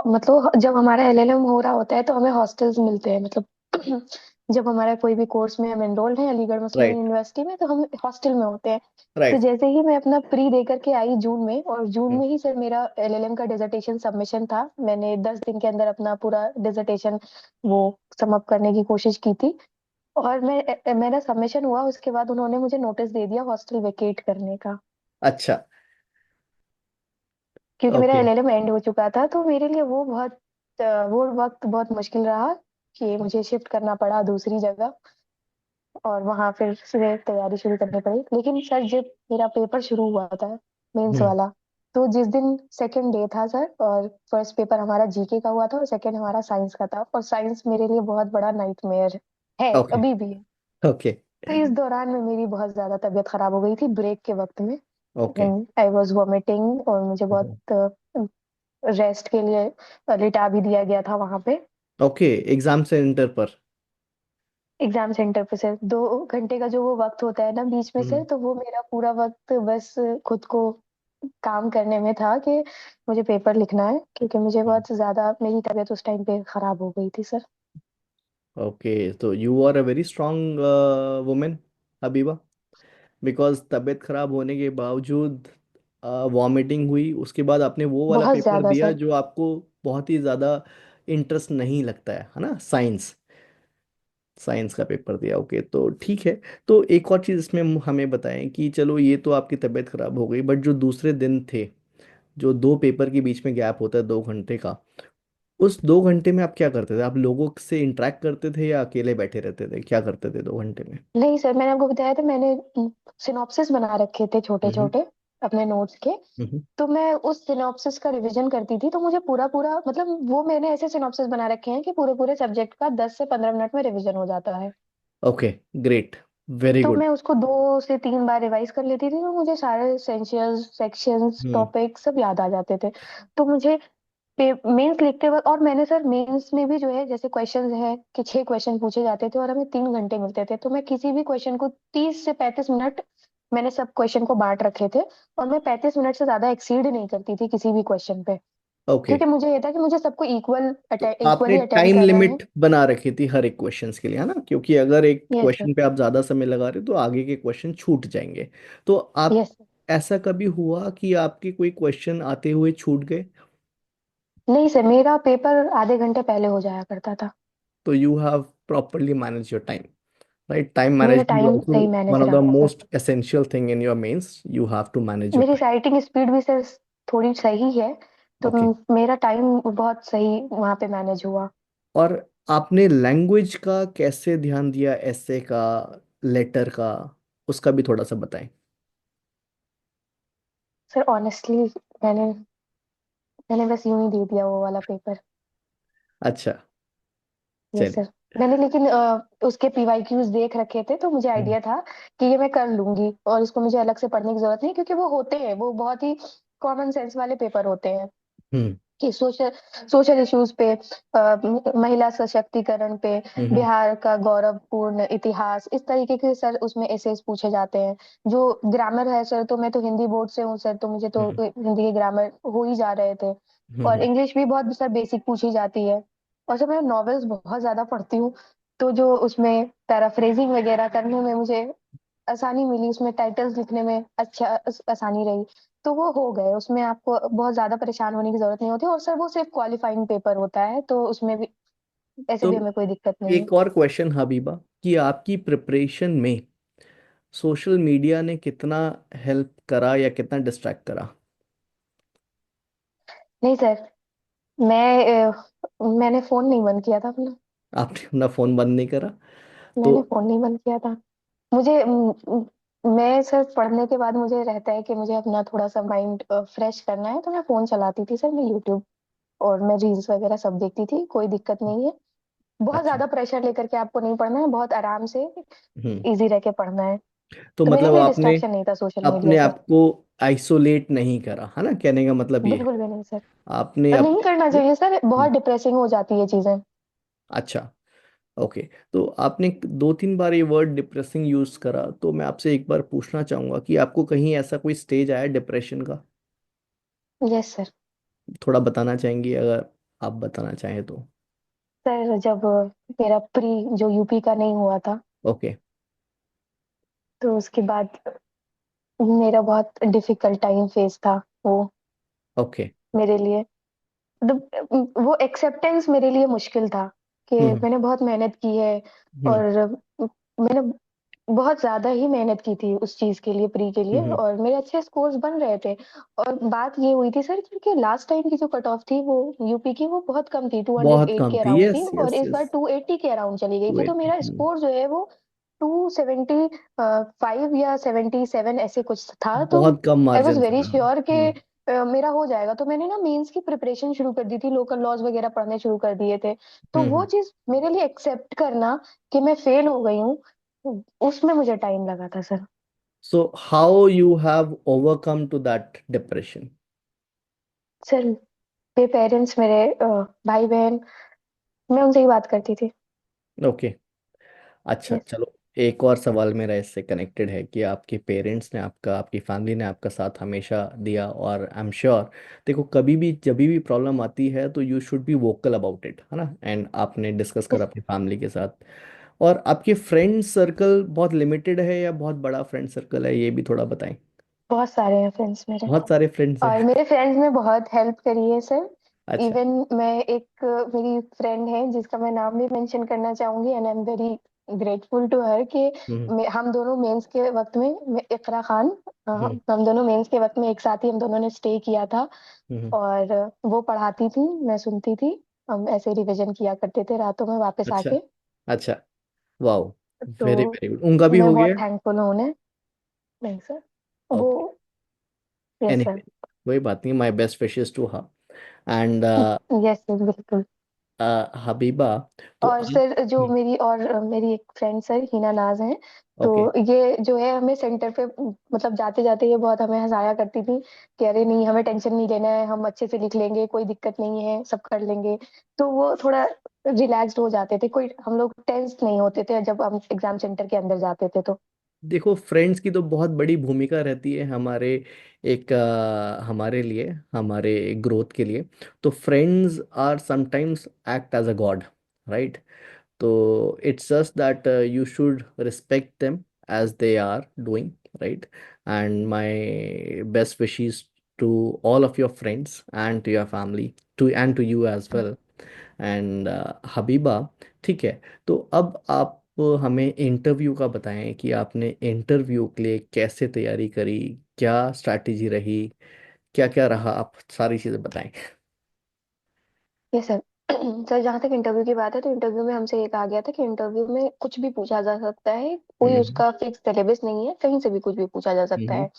मतलब जब हमारा एलएलएम हो रहा होता है तो हमें हॉस्टल्स मिलते हैं, मतलब जब हमारा कोई भी कोर्स में हम एनरोल्ड हैं अलीगढ़ मुस्लिम राइट। यूनिवर्सिटी में, तो हम हॉस्टल में होते हैं। तो राइट। जैसे ही मैं अपना प्री दे करके आई जून में, और जून में ही सर मेरा एलएलएम का डिसर्टेशन सबमिशन था, मैंने 10 दिन के अंदर अपना पूरा डिसर्टेशन वो समअप करने की कोशिश की थी। और मेरा सबमिशन हुआ, उसके बाद उन्होंने मुझे नोटिस दे दिया हॉस्टल वेकेट करने का, अच्छा। क्योंकि मेरा ओके। एलएलएम एंड हो चुका था। तो मेरे लिए वो बहुत वो वक्त बहुत मुश्किल रहा कि मुझे शिफ्ट करना पड़ा दूसरी जगह, और वहां फिर से तैयारी शुरू करनी पड़ी। लेकिन सर जब मेरा पेपर शुरू हुआ था मेंस हम्म। वाला, तो जिस दिन सेकंड डे था सर, और फर्स्ट पेपर हमारा जीके का हुआ था और सेकंड हमारा साइंस का था, और साइंस मेरे लिए बहुत बड़ा नाइटमेयर है, ओके। अभी भी है। ओके। तो इस दौरान में मेरी बहुत ज्यादा तबीयत खराब हो गई थी ब्रेक के वक्त में। ओके। आई वॉज वॉमिटिंग, और मुझे बहुत रेस्ट के लिए लिटा भी दिया गया था वहां पे ओके, एग्जाम सेंटर पर। एग्जाम सेंटर पे सर। 2 घंटे का जो वो वक्त होता है ना बीच में हम्म। सर, तो वो मेरा पूरा वक्त बस खुद को काम करने में था कि मुझे पेपर लिखना है, क्योंकि मुझे बहुत ज्यादा मेरी तबीयत उस टाइम पे खराब हो गई थी सर। ओके, तो you are a very strong women, Habiba. Because तबीयत खराब होने के बावजूद वॉमिटिंग हुई, उसके बाद आपने वो वाला बहुत पेपर ज्यादा दिया सर। जो आपको बहुत ही ज़्यादा इंटरेस्ट नहीं लगता है ना? साइंस। साइंस का पेपर दिया, ओके, तो ठीक है। तो एक और चीज़ इसमें हमें बताएं कि चलो ये तो आपकी तबीयत खराब हो गई, बट जो दूसरे दिन थे, जो दो पेपर के बीच में गैप होता है 2 घंटे का, उस 2 घंटे में आप क्या करते थे? आप लोगों से इंटरेक्ट करते थे या अकेले बैठे रहते थे? क्या करते थे 2 घंटे में? नहीं सर, मैंने आपको बताया था, मैंने सिनॉप्सिस बना रखे थे छोटे हम्म। छोटे अपने नोट्स के। हम्म। तो मैं उस सिनॉप्सिस का रिवीजन करती थी, तो मुझे पूरा पूरा मतलब वो मैंने ऐसे सिनॉप्सिस बना रखे हैं कि पूरे पूरे सब्जेक्ट का 10 से 15 मिनट में रिवीजन हो जाता है। ओके, ग्रेट, वेरी तो गुड। मैं उसको 2 से 3 बार रिवाइज कर लेती थी, तो मुझे सारे एसेंशियल्स सेक्शंस हम्म। टॉपिक सब याद आ जाते थे। तो मुझे मेंस लिखते वक्त, और मैंने सर मेंस में भी जो है जैसे क्वेश्चंस है कि 6 क्वेश्चन पूछे जाते थे और हमें 3 घंटे मिलते थे, तो मैं किसी भी क्वेश्चन को 30 से 35 मिनट मैंने सब क्वेश्चन को बांट रखे थे, और मैं 35 मिनट से ज्यादा एक्सीड नहीं करती थी किसी भी क्वेश्चन पे, ओके। क्योंकि मुझे ये था कि मुझे सबको तो आपने इक्वली अटेम्प्ट टाइम करना है। लिमिट बना रखी थी हर एक क्वेश्चंस के लिए, है ना, क्योंकि अगर एक यस सर। क्वेश्चन पे आप ज्यादा समय लगा रहे हो तो आगे के क्वेश्चन छूट जाएंगे। तो आप, यस सर। ऐसा कभी हुआ कि आपके कोई क्वेश्चन आते हुए छूट गए? नहीं सर, मेरा पेपर आधे घंटे पहले हो जाया करता था। तो you have properly manage your time, right? Time मेरा मैनेजमेंट इज टाइम ऑल्सो सही वन मैनेज ऑफ द रहा sir. Most essential thing in your mains, you have to manage your मेरी टाइम। राइटिंग स्पीड भी sir थोड़ी सही है, तो okay. मेरा टाइम बहुत सही वहाँ पे मैनेज हुआ। और आपने लैंग्वेज का कैसे ध्यान दिया, ऐसे का, लेटर का, उसका भी थोड़ा सा बताएं। सर ऑनेस्टली, मैंने मैंने बस यूं ही दे दिया वो वाला पेपर। अच्छा। यस चलिए। सर। मैंने लेकिन उसके पीवाईक्यूज देख रखे थे, तो मुझे हम्म। आइडिया था कि ये मैं कर लूंगी, और इसको मुझे अलग से पढ़ने की जरूरत नहीं, क्योंकि वो होते हैं, वो बहुत ही कॉमन सेंस वाले पेपर होते हैं, हम्म। कि सोशल सोशल इश्यूज पे, महिला सशक्तिकरण पे, हम्म। बिहार का गौरवपूर्ण इतिहास, इस तरीके के सर उसमें एसेस पूछे जाते हैं। जो ग्रामर है सर, तो मैं तो हिंदी बोर्ड से हूँ सर, तो मुझे तो हम्म। हिंदी के ग्रामर हो ही जा रहे थे। और हम्म। इंग्लिश भी बहुत सर बेसिक पूछी जाती है। और सर मैं नॉवेल्स बहुत ज्यादा पढ़ती हूँ, तो जो उसमें पैराफ्रेजिंग वगैरह करने में मुझे आसानी मिली, उसमें टाइटल्स लिखने में अच्छा आसानी रही, तो वो हो गए। उसमें आपको बहुत ज्यादा परेशान होने की जरूरत नहीं होती, और सर वो सिर्फ क्वालिफाइंग पेपर होता है, तो उसमें भी ऐसे तो भी हमें कोई दिक्कत नहीं है। एक और क्वेश्चन हबीबा, कि आपकी प्रिपरेशन में सोशल मीडिया ने कितना हेल्प करा या कितना डिस्ट्रैक्ट करा? नहीं सर, मैंने फोन नहीं बंद किया था अपना। आपने अपना फोन बंद नहीं करा? तो मैंने फोन नहीं बंद किया था। मुझे मैं सर पढ़ने के बाद मुझे रहता है कि मुझे अपना थोड़ा सा माइंड फ्रेश करना है, तो मैं फोन चलाती थी सर, मैं यूट्यूब और मैं रील्स वगैरह सब देखती थी, कोई दिक्कत नहीं है। बहुत अच्छा। ज्यादा प्रेशर लेकर के आपको नहीं पढ़ना है, बहुत आराम से हम्म। इजी रह के पढ़ना है। तो तो मेरे मतलब लिए आपने डिस्ट्रैक्शन नहीं था सोशल मीडिया अपने सर। आप को आइसोलेट नहीं करा, है ना, कहने का मतलब ये है। बिल्कुल भी नहीं सर। आपने और नहीं अपने आप करना को। चाहिए सर, हम्म। बहुत डिप्रेसिंग हो जाती है चीजें। अच्छा। ओके। तो आपने दो तीन बार ये वर्ड डिप्रेसिंग यूज करा, तो मैं आपसे एक बार पूछना चाहूंगा कि आपको कहीं ऐसा कोई स्टेज आया डिप्रेशन का? Yes sir. थोड़ा बताना चाहेंगी, अगर आप बताना चाहें तो। सर जब मेरा प्री जो यूपी का नहीं हुआ था, ओके। तो उसके बाद मेरा बहुत डिफिकल्ट टाइम फेस था वो, ओके। मेरे लिए। वो एक्सेप्टेंस मेरे लिए मुश्किल था, कि हम्म। मैंने बहुत मेहनत की है, हम्म। और मैंने बहुत ज्यादा ही मेहनत की थी उस चीज के लिए, प्री के लिए, हम्म। और मेरे अच्छे स्कोर्स बन रहे थे। और बात ये हुई थी सर, क्योंकि लास्ट टाइम की जो कट ऑफ थी वो यूपी की, वो बहुत कम थी, बहुत 208 कम के थी, अराउंड थी, यस और यस इस बार यस। 280 के अराउंड चली गई टू थी, तो एट्टी। मेरा स्कोर जो है वो 275 या 77 ऐसे कुछ था, तो बहुत कम आई वॉज मार्जिन से वेरी था। श्योर कि मेरा हो जाएगा। तो मैंने ना मेंस की प्रिपरेशन शुरू कर दी थी, लोकल लॉज वगैरह पढ़ने शुरू कर दिए थे। तो वो हम्म। चीज मेरे लिए एक्सेप्ट करना कि मैं फेल हो गई हूँ, उसमें मुझे टाइम लगा था sir. So how you have overcome to that depression? Sir मेरे पेरेंट्स, मेरे भाई बहन, मैं उनसे ही बात करती थी। ओके। अच्छा, यस। चलो। एक और सवाल मेरा इससे कनेक्टेड है कि आपके पेरेंट्स ने आपका, आपकी फैमिली ने आपका साथ हमेशा दिया, और आई एम श्योर, देखो, कभी भी जब भी प्रॉब्लम आती है तो you should be vocal about it, है ना, एंड आपने डिस्कस करा यस। अपनी फैमिली के साथ। और आपके फ्रेंड सर्कल बहुत लिमिटेड है या बहुत बड़ा फ्रेंड सर्कल है, ये भी थोड़ा बताएं। बहुत सारे हैं फ्रेंड्स मेरे, बहुत सारे फ्रेंड्स और हैं। मेरे फ्रेंड्स ने बहुत हेल्प करी है सर। अच्छा। इवन मैं एक मेरी फ्रेंड है जिसका मैं नाम भी मेंशन करना चाहूंगी, and I am very grateful to her, कि हम्म। हम दोनों मेंस के वक्त में, इकरा खान, हम्म। हम दोनों मेंस के वक्त में एक साथ ही हम दोनों ने स्टे किया था। हम्म। और वो पढ़ाती थी, मैं सुनती थी, हम ऐसे रिवीजन किया करते थे रातों में वापस अच्छा। आके। अच्छा। वाओ। तो वेरी वेरी गुड, उनका भी मैं हो बहुत गया। थैंकफुल हूँ उन्हें। नहीं सर, वो। ओके। Yes sir. एनीवे, कोई बात नहीं, my best wishes to her. And yes sir, बिल्कुल। हबीबा, तो और आप। सर जो मेरी, और मेरी एक फ्रेंड सर हिना नाज है, तो ओके। ये जो है हमें सेंटर पे, मतलब जाते जाते ये बहुत हमें हंसाया करती थी, कि अरे नहीं, हमें टेंशन नहीं लेना है, हम अच्छे से लिख लेंगे, कोई दिक्कत नहीं है, सब कर लेंगे। तो वो थोड़ा रिलैक्स्ड हो जाते थे, कोई हम लोग टेंस नहीं होते थे जब हम एग्जाम सेंटर के अंदर जाते थे तो। देखो, फ्रेंड्स की तो बहुत बड़ी भूमिका रहती है हमारे एक हमारे लिए, हमारे ग्रोथ के लिए। तो friends are sometimes act as a god, right? तो it's just that you should respect them as they are doing, right? And my best wishes to all of your friends and to your family, to and to you as well. And Habiba, ठीक है, तो अब आप हमें interview का बताएं कि आपने इंटरव्यू के लिए कैसे तैयारी करी, क्या स्ट्रैटेजी रही, क्या क्या रहा, आप सारी चीज़ें बताएं। ये सर सर, जहाँ तक इंटरव्यू की बात है तो इंटरव्यू में हमसे ये कहा गया था कि इंटरव्यू में कुछ भी पूछा जा सकता है, कोई हम्म। उसका फिक्स सिलेबस नहीं है, कहीं से भी कुछ भी पूछा जा सकता हम्म। है।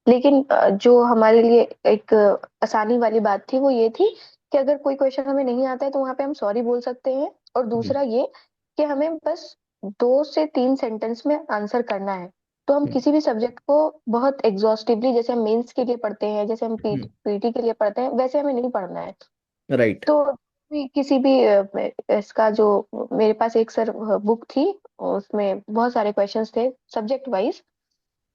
लेकिन जो हमारे लिए एक आसानी वाली बात थी वो ये थी कि अगर कोई क्वेश्चन हमें नहीं आता है तो वहां पे हम सॉरी बोल सकते हैं। और हम्म। दूसरा ये कि हमें बस 2 से 3 सेंटेंस में आंसर करना है। तो हम किसी भी सब्जेक्ट को बहुत एग्जॉस्टिवली, जैसे हम मेंस के लिए पढ़ते हैं, जैसे हम पीटी के लिए पढ़ते हैं, वैसे हमें नहीं पढ़ना है। राइट। तो किसी भी इसका जो, मेरे पास एक सर बुक थी, उसमें बहुत सारे क्वेश्चंस थे सब्जेक्ट वाइज।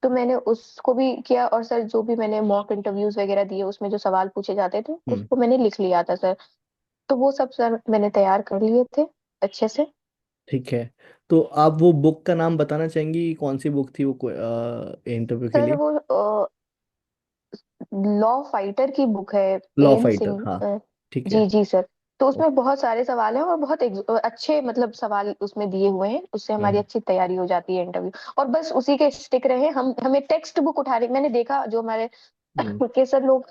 तो मैंने उसको भी किया, और सर जो भी मैंने मॉक इंटरव्यूज वगैरह दिए उसमें जो सवाल पूछे जाते थे हम्म। उसको मैंने लिख लिया था सर। तो वो सब सर मैंने तैयार कर लिए थे अच्छे से। ठीक है, तो आप वो बुक का नाम बताना चाहेंगी, कौन सी बुक थी वो इंटरव्यू के सर लिए? वो लॉ फाइटर की बुक है, लॉ एन फाइटर, सिंह। हाँ। ठीक है। जी जी सर। तो ओ- उसमें बहुत सारे सवाल हैं और बहुत अच्छे मतलब सवाल उसमें दिए हुए हैं, उससे हमारी हम्म। अच्छी तैयारी हो जाती है इंटरव्यू। और बस उसी के स्टिक रहे हम, हमें टेक्स्ट बुक उठाने, मैंने देखा जो हमारे हम्म। के सर लोग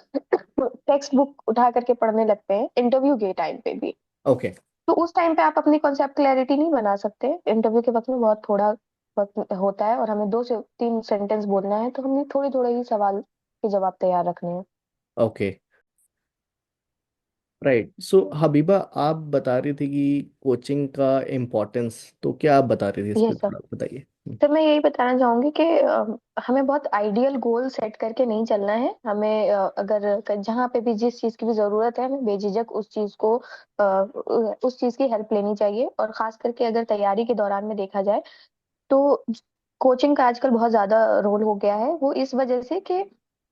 टेक्स्ट बुक उठा करके पढ़ने लगते हैं इंटरव्यू के टाइम पे भी। ओके। तो उस टाइम पे आप अपनी कॉन्सेप्ट क्लैरिटी नहीं बना सकते, इंटरव्यू के वक्त में बहुत थोड़ा वक्त होता है और हमें 2 से 3 सेंटेंस बोलना है, तो हमें थोड़े थोड़े ही सवाल के जवाब तैयार रखने हैं। ओके। राइट, सो हबीबा, आप बता रही थी कि कोचिंग का इम्पोर्टेंस, तो क्या आप बता रही थी, इस ये पे सर, थोड़ा बताइए। तो मैं यही बताना चाहूंगी कि हमें बहुत आइडियल गोल सेट करके नहीं चलना है। हमें अगर जहाँ पे भी जिस चीज की भी जरूरत है, हमें बेझिझक उस चीज को उस चीज की हेल्प लेनी चाहिए। और खास करके अगर तैयारी के दौरान में देखा जाए तो कोचिंग का आजकल बहुत ज्यादा रोल हो गया है, वो इस वजह से कि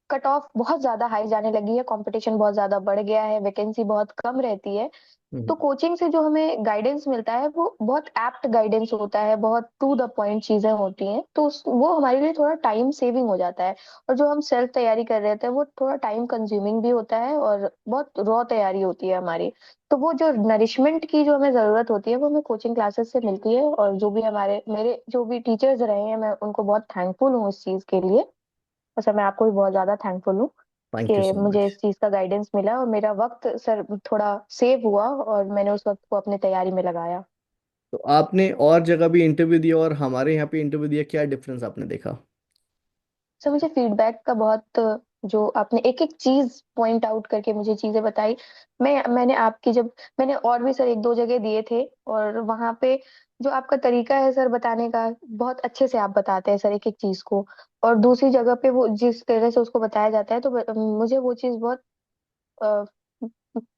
कट ऑफ बहुत ज्यादा हाई जाने लगी है, कंपटीशन बहुत ज्यादा बढ़ गया है, वैकेंसी बहुत कम रहती है। हम्म। तो कोचिंग से जो हमें गाइडेंस मिलता है वो बहुत एप्ट गाइडेंस होता है, बहुत टू द पॉइंट चीजें होती हैं, तो वो हमारे लिए थोड़ा टाइम सेविंग हो जाता है। और जो हम सेल्फ तैयारी कर रहे होते हैं वो थोड़ा टाइम कंज्यूमिंग भी होता है और बहुत रॉ तैयारी होती है हमारी। तो वो जो नरिशमेंट की जो हमें जरूरत होती है वो हमें कोचिंग क्लासेस से मिलती है। और जो भी हमारे मेरे जो भी टीचर्स रहे हैं, मैं उनको बहुत थैंकफुल हूँ इस चीज के लिए। वैसे मैं आपको भी बहुत ज्यादा थैंकफुल हूँ थैंक यू कि सो मुझे मच। इस चीज का गाइडेंस मिला और मेरा वक्त सर थोड़ा सेव हुआ और मैंने उस वक्त को अपने तैयारी में लगाया। तो आपने और जगह भी इंटरव्यू दिया और हमारे यहाँ पे इंटरव्यू दिया, क्या डिफरेंस आपने देखा? सर मुझे फीडबैक का बहुत, जो आपने एक एक चीज पॉइंट आउट करके मुझे चीजें बताई, मैंने आपकी जब, मैंने और भी सर 1-2 जगह दिए थे, और वहां पे जो आपका तरीका है सर बताने का, बहुत अच्छे से आप बताते हैं सर एक एक चीज को। और दूसरी जगह पे वो जिस तरह से उसको बताया जाता है तो मुझे वो चीज बहुत अ,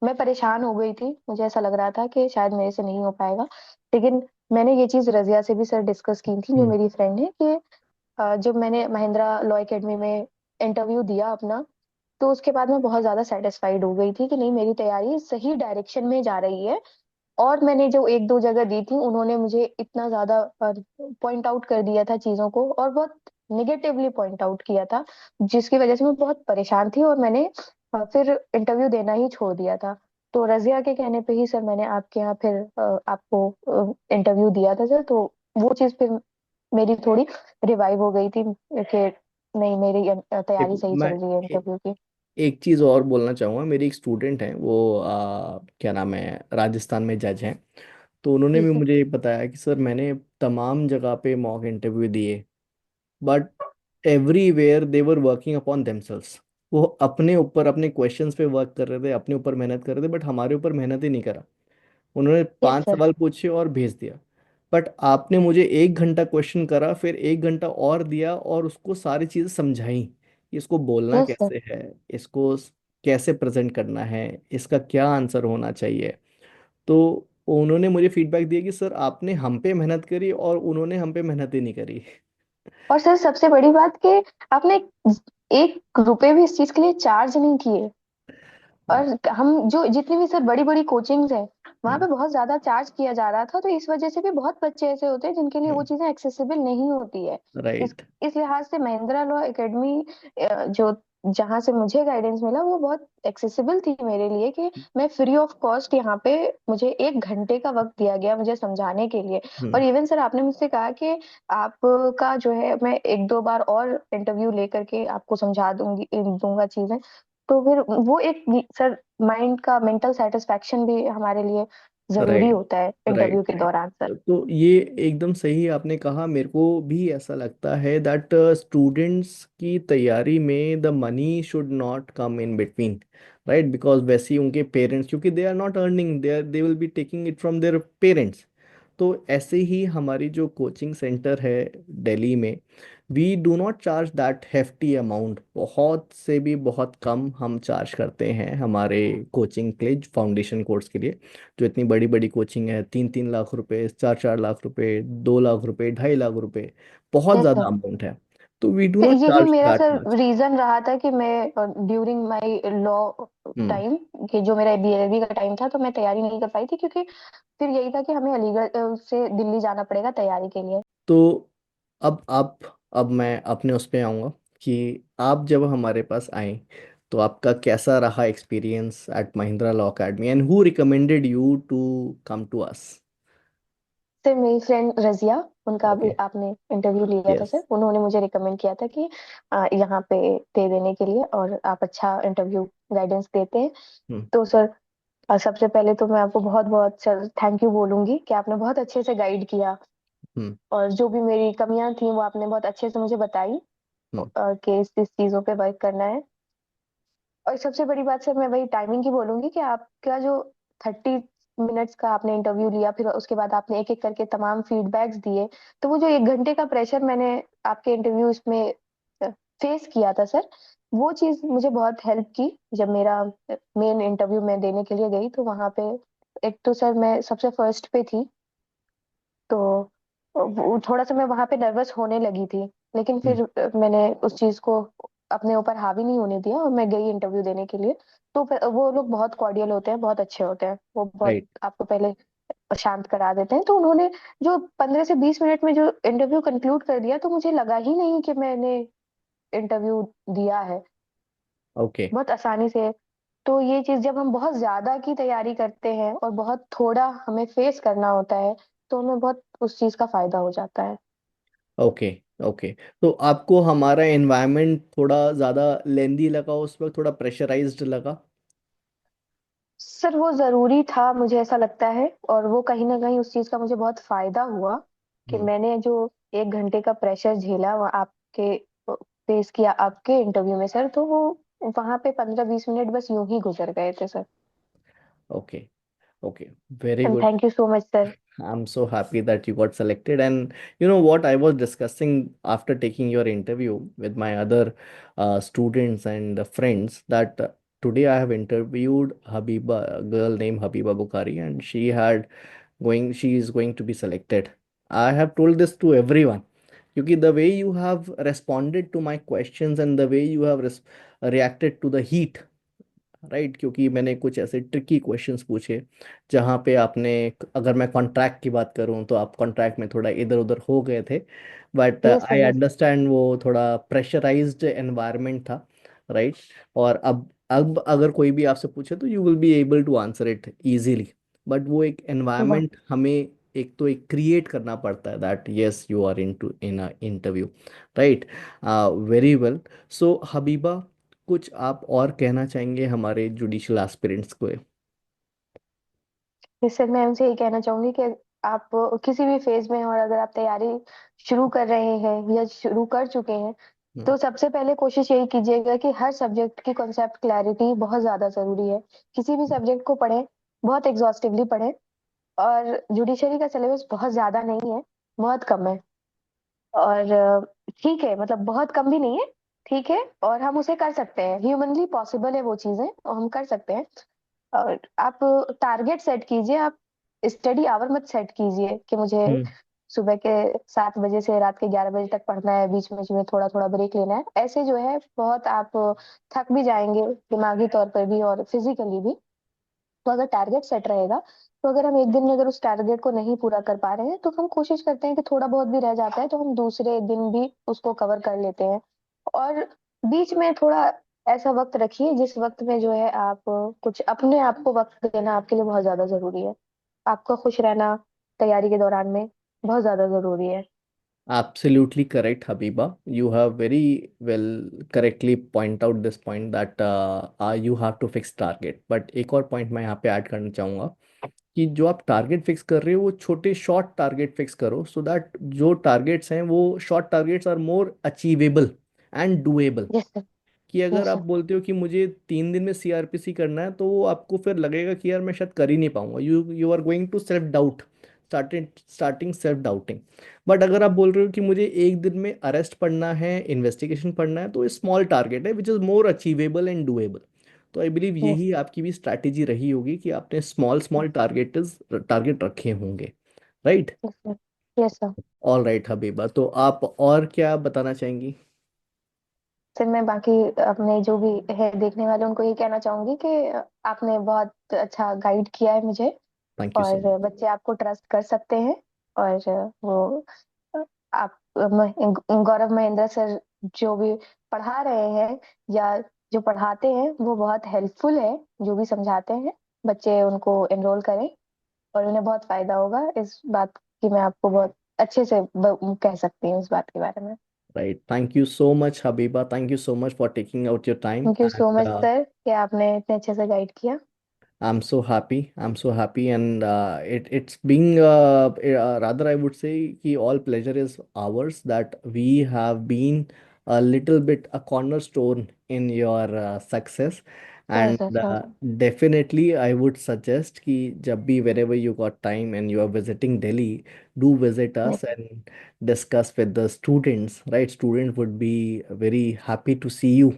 मैं परेशान हो गई थी, मुझे ऐसा लग रहा था कि शायद मेरे से नहीं हो पाएगा। लेकिन मैंने ये चीज रजिया से भी सर डिस्कस की थी, जो हम्म। मेरी फ्रेंड है, कि जब मैंने महिंद्रा लॉ एकेडमी में इंटरव्यू दिया अपना, तो उसके बाद मैं बहुत ज्यादा सेटिस्फाइड हो गई थी कि नहीं, मेरी तैयारी सही डायरेक्शन में जा रही है। और मैंने जो 1-2 जगह दी थी उन्होंने मुझे इतना ज्यादा पॉइंट आउट कर दिया था चीजों को, और बहुत निगेटिवली पॉइंट आउट किया था, जिसकी वजह से मैं बहुत परेशान थी और मैंने फिर इंटरव्यू देना ही छोड़ दिया था। तो रजिया के कहने पे ही सर मैंने आपके यहाँ फिर आपको इंटरव्यू दिया था सर। तो वो चीज फिर मेरी थोड़ी रिवाइव हो गई थी कि नहीं, मेरी तैयारी देखो, सही चल मैं रही है इंटरव्यू की। एक चीज़ और बोलना चाहूँगा। मेरी एक स्टूडेंट है, वो क्या नाम है, राजस्थान में जज हैं। तो उन्होंने जी भी सर। मुझे ये बताया कि सर, मैंने तमाम जगह पे मॉक इंटरव्यू दिए, but everywhere they were working upon themselves. वो अपने ऊपर, अपने क्वेश्चंस पे वर्क कर रहे थे, अपने ऊपर मेहनत कर रहे थे, बट हमारे ऊपर मेहनत ही नहीं करा। उन्होंने यस पांच सर। सवाल पूछे और भेज दिया। बट आपने मुझे 1 घंटा क्वेश्चन करा, फिर 1 घंटा और दिया और उसको सारी चीज़ें समझाई कि इसको बोलना यस सर। कैसे है, इसको कैसे प्रेजेंट करना है, इसका क्या आंसर होना चाहिए। तो उन्होंने मुझे फीडबैक दिया कि सर, आपने हम पे मेहनत करी और उन्होंने हम पे मेहनत ही नहीं करी। और सर सबसे बड़ी बात कि आपने 1 रुपए भी इस चीज के लिए चार्ज नहीं किए। और हम जो जितनी भी सर बड़ी बड़ी कोचिंग्स हैं, वहां पे बहुत ज्यादा चार्ज किया जा रहा था, तो इस वजह से भी बहुत बच्चे ऐसे होते हैं जिनके लिए वो चीजें एक्सेसिबल नहीं होती है। राइट। इस लिहाज से महिंद्रा लॉ एकेडमी जो जहाँ से मुझे गाइडेंस मिला वो बहुत एक्सेसिबल थी मेरे लिए, कि मैं फ्री ऑफ कॉस्ट यहाँ पे, मुझे 1 घंटे का वक्त दिया गया मुझे समझाने के लिए। और इवन सर आपने मुझसे कहा कि आपका जो है मैं 1-2 बार और इंटरव्यू लेकर के आपको समझा दूंगा चीजें। तो फिर वो एक सर माइंड का मेंटल सेटिस्फेक्शन भी हमारे लिए जरूरी राइट। होता है इंटरव्यू राइट। के राइट। दौरान सर। तो ये एकदम सही आपने कहा, मेरे को भी ऐसा लगता है दैट स्टूडेंट्स की तैयारी में the money should not come in between, right, because वैसे ही उनके पेरेंट्स, क्योंकि they are not earning, they will be taking it from their parents. तो ऐसे ही हमारी जो कोचिंग सेंटर है दिल्ली में, we do not charge that hefty amount, बहुत से भी बहुत कम हम चार्ज करते हैं हमारे कोचिंग के लिए, फाउंडेशन कोर्स के लिए। जो इतनी बड़ी बड़ी कोचिंग है, 3-3 लाख रुपए, 4-4 लाख रुपए, 2 लाख रुपए, 2.5 लाख रुपए, बहुत यस ज़्यादा सर। अमाउंट है। तो वी डू तो नॉट यही चार्ज मेरा दैट सर मच। रीजन रहा था कि मैं during my law hmm. Time, कि जो मेरा बीएलएलबी का टाइम था, तो मैं तैयारी नहीं कर पाई थी, क्योंकि फिर यही था कि हमें अलीगढ़ से दिल्ली जाना पड़ेगा तैयारी के लिए। तो अब मैं अपने उस पे आऊँगा कि आप जब हमारे पास आए तो आपका कैसा रहा experience at Mahindra law academy, and who recommended you to come to us? Sir मेरी फ्रेंड रजिया, उनका भी ओके। आपने इंटरव्यू लिया था यस। सर, उन्होंने मुझे रिकमेंड किया था कि यहाँ पे दे देने के लिए, और आप अच्छा इंटरव्यू गाइडेंस देते हैं। हम्म। तो सर सबसे पहले तो मैं आपको बहुत बहुत सर थैंक यू बोलूंगी कि आपने बहुत अच्छे से गाइड किया। हम्म। और जो भी मेरी कमियां थी वो आपने बहुत अच्छे से मुझे बताई, हम्म। कि इस चीजों पे वर्क करना है। और सबसे बड़ी बात सर मैं वही टाइमिंग की बोलूंगी, कि आपका जो 30 मिनट्स का आपने इंटरव्यू लिया, फिर उसके बाद आपने एक एक करके तमाम फीडबैक्स दिए, तो वो जो 1 घंटे का प्रेशर मैंने आपके इंटरव्यूज में फेस किया था सर, वो चीज मुझे बहुत हेल्प की। जब मेरा मेन इंटरव्यू मैं देने के लिए गई, तो वहां पे एक तो सर मैं सबसे फर्स्ट पे थी, तो थोड़ा सा मैं वहां पे नर्वस होने लगी थी, लेकिन हम्म। फिर मैंने उस चीज को अपने ऊपर हावी नहीं होने दिया, और मैं गई इंटरव्यू देने के लिए। तो फिर वो लोग बहुत कॉर्डियल होते हैं, बहुत अच्छे होते हैं, वो बहुत राइट। आपको पहले शांत करा देते हैं। तो उन्होंने जो 15 से 20 मिनट में जो इंटरव्यू कंक्लूड कर दिया, तो मुझे लगा ही नहीं कि मैंने इंटरव्यू दिया है, ओके। बहुत आसानी से। तो ये चीज जब हम बहुत ज्यादा की तैयारी करते हैं और बहुत थोड़ा हमें फेस करना होता है, तो हमें बहुत उस चीज का फायदा हो जाता है। ओके। ओके। तो आपको हमारा एनवायरनमेंट थोड़ा ज़्यादा लेंदी लगा, उस वक्त थोड़ा प्रेशराइज्ड लगा? सर वो जरूरी था, मुझे ऐसा लगता है, और वो कहीं ना कहीं उस चीज का मुझे बहुत फायदा हुआ, कि हम्म। मैंने जो 1 घंटे का प्रेशर झेला वो आपके फेस किया आपके इंटरव्यू में सर, तो वो वहां पे 15-20 मिनट बस यूं ही गुजर गए थे sir. Okay. Okay. Very and good. Thank you so much sir. I'm so happy that you got selected. And you know what, I was discussing after taking your interview with my other students and friends that today I have interviewed Habiba, a girl named Habiba Bukhari, and she is going to be selected. I have told this to everyone. क्योंकि the way you have responded to my questions and the way you have reacted to the heat, right, क्योंकि मैंने कुछ ऐसे tricky questions पूछे जहाँ पे आपने, अगर मैं कॉन्ट्रैक्ट की बात करूँ तो आप कॉन्ट्रैक्ट में थोड़ा इधर उधर हो गए थे, but yes I sir yes. Understand वो थोड़ा प्रेशराइज्ड एनवायरनमेंट था, राइट। और अब अगर कोई भी आपसे पूछे तो you will be able to answer it easily, but वो एक वाह। एनवायरनमेंट हमें एक क्रिएट करना पड़ता है, that yes you are in a interview, right. Very well. So Habiba, कुछ आप और कहना चाहेंगे हमारे जुडिशियल एस्पिरेंट्स को? सर मैं उनसे ये कहना चाहूंगी कि आप किसी भी फेज में हैं, और अगर आप तैयारी शुरू कर रहे हैं या शुरू कर चुके हैं, हम्म। तो सबसे पहले कोशिश यही कीजिएगा कि हर सब्जेक्ट की कॉन्सेप्ट क्लैरिटी बहुत ज्यादा जरूरी है। किसी भी सब्जेक्ट को पढ़ें, बहुत एग्जॉस्टिवली पढ़ें। और जुडिशरी का सिलेबस बहुत ज्यादा नहीं है, बहुत कम है। और ठीक है, मतलब बहुत कम भी नहीं है, ठीक है, और हम उसे कर सकते हैं, ह्यूमनली पॉसिबल है वो चीजें, और हम कर सकते हैं। और आप टारगेट सेट कीजिए, आप स्टडी आवर मत सेट कीजिए कि मुझे हम्म। सुबह के 7 बजे से रात के 11 बजे तक पढ़ना है, बीच बीच में थोड़ा थोड़ा ब्रेक लेना है, ऐसे जो है बहुत आप थक भी जाएंगे, दिमागी तौर पर भी और फिजिकली भी। तो अगर टारगेट सेट रहेगा, तो अगर हम एक दिन में अगर उस टारगेट को नहीं पूरा कर पा रहे हैं, तो हम कोशिश करते हैं कि थोड़ा बहुत भी रह जाता है तो हम दूसरे दिन भी उसको कवर कर लेते हैं। और बीच में थोड़ा ऐसा वक्त रखिए जिस वक्त में जो है आप कुछ अपने आप को वक्त देना आपके लिए बहुत ज्यादा जरूरी है। आपका खुश रहना तैयारी के दौरान में बहुत ज्यादा जरूरी है। Absolutely correct, Habiba. You have very well correctly point out this point that you have to fix target. But एक और point मैं यहाँ पे ऐड करना चाहूँगा कि जो आप टारगेट फिक्स कर रहे हो वो छोटे शॉर्ट टारगेट फिक्स करो, सो दैट जो टारगेट्स हैं वो short targets are more achievable and doable. Yes sir. कि अगर यस आप सर। बोलते हो कि मुझे 3 दिन में सीआरपीसी करना है, तो वो आपको फिर लगेगा कि यार मैं शायद कर ही नहीं पाऊंगा, you are going to self doubt, starting self doubting. But अगर आप बोल रहे हो कि मुझे 1 दिन में अरेस्ट पढ़ना है, इन्वेस्टिगेशन पढ़ना है, तो ये स्मॉल टारगेट है which is more achievable and doable. तो आई बिलीव यस। यही आपकी भी स्ट्रैटेजी रही होगी कि आपने स्मॉल स्मॉल टारगेट रखे होंगे, right? Yes sir. Yes sir. All right Habiba, तो आप और क्या बताना चाहेंगी? फिर मैं बाकी अपने जो भी है देखने वाले उनको ये कहना चाहूंगी कि आपने बहुत अच्छा गाइड किया है मुझे, थैंक यू सो और मच। बच्चे आपको ट्रस्ट कर सकते हैं। और वो आप गौरव महेंद्र सर जो भी पढ़ा रहे हैं या जो पढ़ाते हैं वो बहुत हेल्पफुल है। जो भी समझाते हैं बच्चे उनको एनरोल करें और उन्हें बहुत फायदा होगा। इस बात की मैं आपको बहुत अच्छे से कह सकती हूँ इस बात के बारे में। Right. Thank you so much, Habiba. Thank you so much for taking out your time. Thank you so And much sir कि आपने इतने अच्छे से गाइड किया। I'm so happy. I'm so happy, and it's being rather I would say कि all pleasure is ours that we have been a little bit a cornerstone in your success. Yes And sir. definitely I would suggest कि जब भी whenever you got time and you are visiting Delhi, do visit us and discuss with the students. Right, student would be very happy to see you.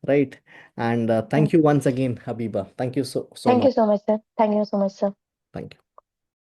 Right, and thank you once again, Habiba. Thank you so thank much. You so much sir. Thank you so much sir. Thank you.